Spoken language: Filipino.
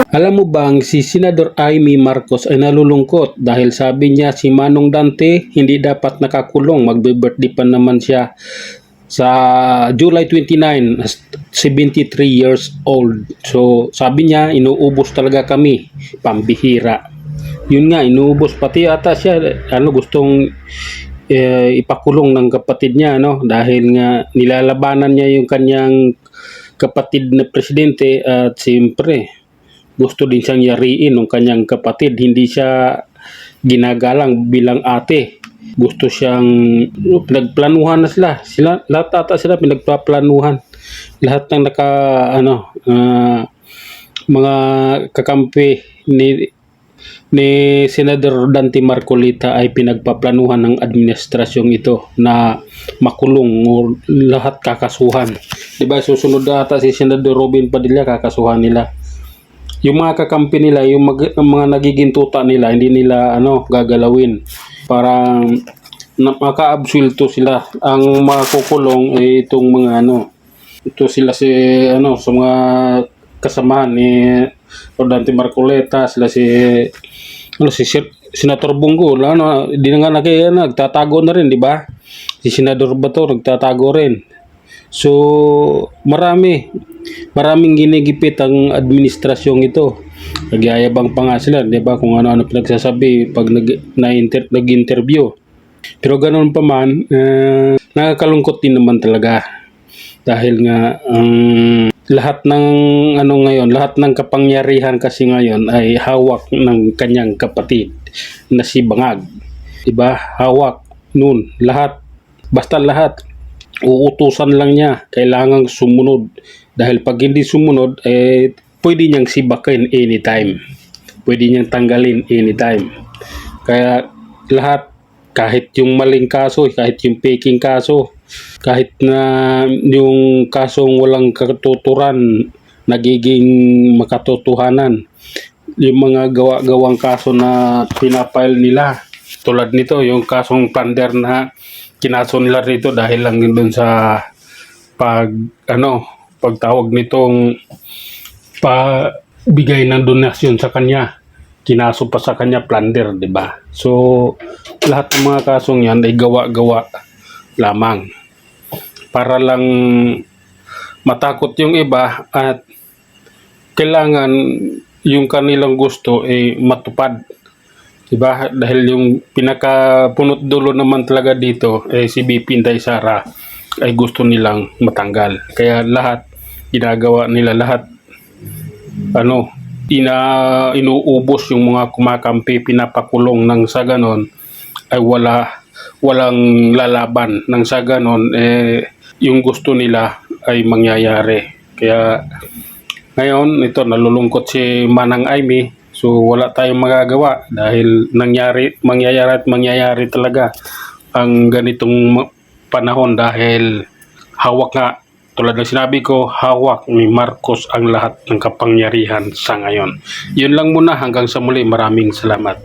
Alam mo bang si Senador Amy Marcos ay nalulungkot dahil sabi niya si Manong Dante hindi dapat nakakulong, magbe-birthday pa naman siya sa July 29, 73 years old. So sabi niya inuubos talaga kami, pambihira. Yun nga, inuubos pati ata siya gustong ipakulong ng kapatid niya dahil nga nilalabanan niya yung kanyang kapatid na presidente at siyempre gusto din siyang yariin ng kanyang kapatid. Hindi siya ginagalang bilang ate. Gusto siyang pinagplanuhan na sila. Lahat ata sila pinagpaplanuhan. Lahat ng mga kakampi ni Senador Dante Marcolita ay pinagpaplanuhan ng administrasyong ito na makulong o lahat kakasuhan. Diba susunod ata si Senador Robin Padilla, kakasuhan nila. Yung mga kakampi nila, yung mga nagiging tuta nila, hindi nila gagalawin. Parang maka-absuelto sila. Ang makukulong ay itong mga ito sila sa mga kasamahan ni Dante Marcoleta, sila si Senator Bongo, di na nga nagtatago na rin, di ba? Si Senador Bato nagtatago rin. So maraming ginigipit ang administrasyong ito. Nagyayabang pa nga sila, di ba, kung ano-ano pinagsasabi pag nag-interview. Pero ganoon pa man, nakakalungkot din naman talaga. Dahil nga lahat ng ngayon, lahat ng kapangyarihan kasi ngayon ay hawak ng kanyang kapatid na si Bangag. Diba? Hawak noon lahat. Basta lahat uutusan lang niya, kailangang sumunod. Dahil pag hindi sumunod, pwede niyang sibakin anytime. Pwede niyang tanggalin anytime. Kaya lahat, kahit yung maling kaso, kahit yung faking kaso, kahit na yung kasong walang katuturan, nagiging makatotohanan. Yung mga gawa-gawang kaso na pinapile nila, tulad nito, yung kasong plunder na kinaso nila rito dahil lang doon sa pagtawag nitong bigay ng donasyon sa kanya. Kinaso pa sa kanya plunder, di ba? So lahat ng mga kasong yan ay gawa-gawa lamang para lang matakot yung iba at kailangan yung kanilang gusto ay matupad. Diba? Dahil yung pinakapunot dulo naman talaga dito si BP Inday Sara ay gusto nilang matanggal. Kaya lahat ginagawa nila, lahat inuubos yung mga kumakampi, pinapakulong nang sa ganon ay walang lalaban, nang sa ganon yung gusto nila ay mangyayari. Kaya ngayon ito, nalulungkot si Manang Amy. So wala tayong magagawa dahil mangyayari talaga ang ganitong panahon dahil hawak nga, tulad ng sinabi ko, hawak ni Marcos ang lahat ng kapangyarihan sa ngayon. Yun lang muna, hanggang sa muli, maraming salamat.